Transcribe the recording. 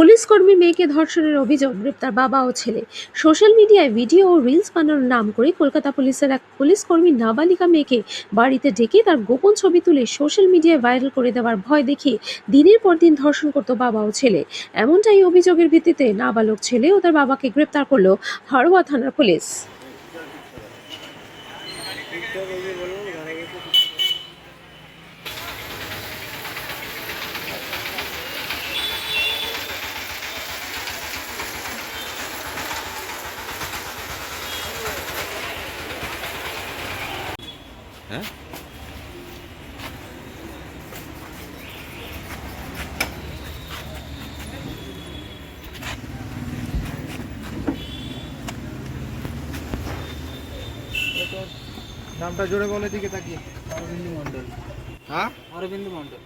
Police কর্মীর মেয়েকে ধর্ষণের অভিযোগ, গ্রেপ্তার বাবা ও ছেলে। সোশ্যাল মিডিয়ায় ভিডিও ও রিলস বানানোর নাম করে কলকাতা পুলিশের এক পুলিশ কর্মী নাবালিকা মেয়েকে বাড়িতে ডেকে তার গোপন ছবি তুলে সোশ্যাল মিডিয়ায় ভাইরাল করে দেওয়ার ভয় দেখিয়ে দিনের পর দিন ধর্ষণ করত বাবা ও ছেলে। এমনটাই অভিযোগের ভিত্তিতে নাবালক ছেলে ও তার বাবাকে গ্রেপ্তার করলো হাড়োয়া থানার পুলিশ। হ্যাঁ, নামটা জোরে বলে দিকে তাকিয়ে। হ্যাঁ অরবিন্দু মন্ডল।